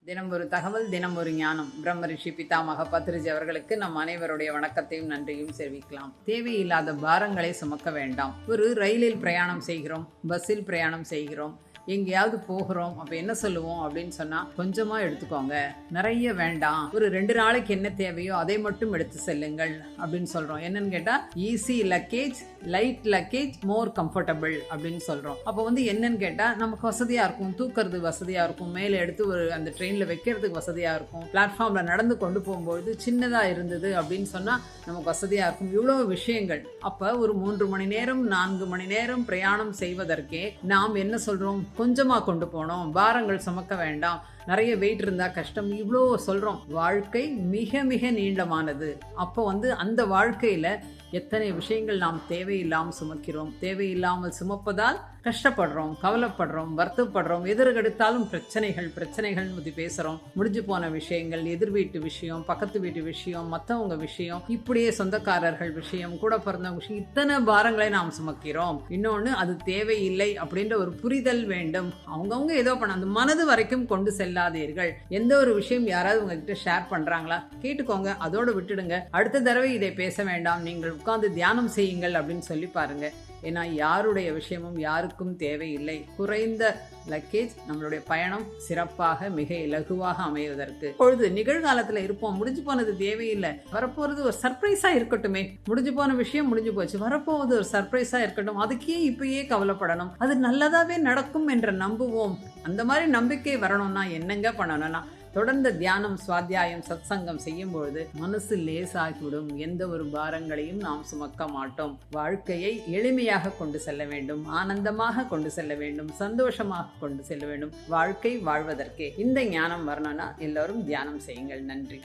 தினம் ஒரு தகவல், தினம் ஒரு ஞானம். பிரம்ம ரிஷி பிதாமக பத்ரிஜி அவர்களுக்கு நம் அனைவருடைய வணக்கத்தையும் நன்றியும் தெரிவிக்கலாம். தேவையில்லாத பாரங்களை சுமக்க வேண்டாம். ஒரு ரயிலில் பிரயாணம் செய்கிறோம், பஸ்ஸில் பிரயாணம் செய்கிறோம், எங்கேயாவது போகிறோம். அப்போ என்ன சொல்லுவோம் அப்படின்னு சொன்னால், கொஞ்சமாக எடுத்துக்கோங்க, நிறைய வேண்டாம், ஒரு 2 நாளைக்கு என்ன தேவையோ அதை மட்டும் எடுத்து செல்லுங்கள் அப்படின்னு சொல்கிறோம். என்னன்னு கேட்டால், ஈஸி லக்கேஜ், லைட் லக்கேஜ், மோர் கம்ஃபர்டபுள் அப்படின்னு சொல்கிறோம். அப்போ என்னன்னு கேட்டால், நமக்கு வசதியாக இருக்கும், தூக்கிறது வசதியாக இருக்கும், மேலே எடுத்து ஒரு அந்த ட்ரெயினில் வைக்கிறதுக்கு வசதியாக இருக்கும். பிளாட்ஃபார்மில் நடந்து கொண்டு போகும்போது சின்னதாக இருந்தது அப்படின்னு சொன்னால் நமக்கு வசதியாக இருக்கும். இவ்வளோ விஷயங்கள். அப்போ ஒரு 3 மணி நேரம் 4 மணி நேரம் பிரயாணம் செய்வதற்கே நாம் என்ன சொல்கிறோம், கொஞ்சமாக கொண்டு போனோம், பாரங்கள் சுமக்க வேண்டாம், நிறைய வெயிட் இருந்தால் கஷ்டம், இவ்வளோ சொல்கிறோம். வாழ்க்கை மிக மிக நீளமானது. அப்போ அந்த வாழ்க்கையில் எத்தனை விஷயங்கள் நாம் தேவையில்லாமல் சுமக்கிறோம். தேவையில்லாமல் சுமப்பதால் கஷ்டப்படுறோம், கவலைப்படுறோம், வருத்தப்படுறோம். எதிர்கெடுத்தாலும் பிரச்சனைகள் பற்றி பேசுகிறோம். முடிஞ்சு போன விஷயங்கள், எதிர் வீட்டு விஷயம், பக்கத்து வீட்டு விஷயம், மற்றவங்க விஷயம், இப்படியே சொந்தக்காரர்கள் விஷயம், கூட பிறந்தவங்க விஷயம், இத்தனை பாரங்களை நாம் சுமக்கிறோம். இன்னொன்று, அது தேவையில்லை அப்படின்ற ஒரு புரிதல் வேண்டும். அவங்கவுங்க ஏதோ பண்ண அந்த மனது வரைக்கும் கொண்டு செல்லாதீர்கள். எந்த ஒரு விஷயம் யாராவது உங்ககிட்ட ஷேர் பண்ணுறாங்களா, கேட்டுக்கோங்க, அதோடு விட்டுடுங்க. அடுத்த தடவை இதை பேச வேண்டாம், நீங்கள் உட்கார்ந்து தியானம் செய்யுங்கள் அப்படின்னு சொல்லி பாருங்க. ஏன்னா யாருடைய விஷயமும் யாருக்கும் தேவையில்லை. குறைந்த லக்கேஜ், நம்மளுடைய பயணம் சிறப்பாக மிக இலகுவாக அமைவதற்கு. பொழுது நிகழ்காலத்தில் இருப்போம், முடிஞ்சு போனது தேவையில்லை, வரப்போறது ஒரு சர்ப்ரைஸா இருக்கட்டுமே. முடிஞ்சு போன விஷயம் முடிஞ்சு போச்சு, வரப்போவது ஒரு சர்ப்ரைஸா இருக்கட்டும், அதுக்கே இப்பயே கவலைப்படணும், அது நல்லதாவே நடக்கும் என்று நம்புவோம். அந்த மாதிரி நம்பிக்கை வரணும்னா என்னங்க பண்ணணும்னா, தொடர்ந்து தியானம், சுவாத்தியாயம், சத்சங்கம் செய்யும் பொழுது மனசு லேசாகிவிடும். எந்த ஒரு பாரங்களையும் நாம் சுமக்க மாட்டோம். வாழ்க்கையை எளிமையாக கொண்டு செல்ல வேண்டும், ஆனந்தமாக கொண்டு செல்ல வேண்டும், சந்தோஷமாக கொண்டு செல்ல வேண்டும். வாழ்க்கை வாழ்வதற்கே இந்த ஞானம் வரணும்னா எல்லோரும் தியானம் செய்யுங்கள். நன்றி.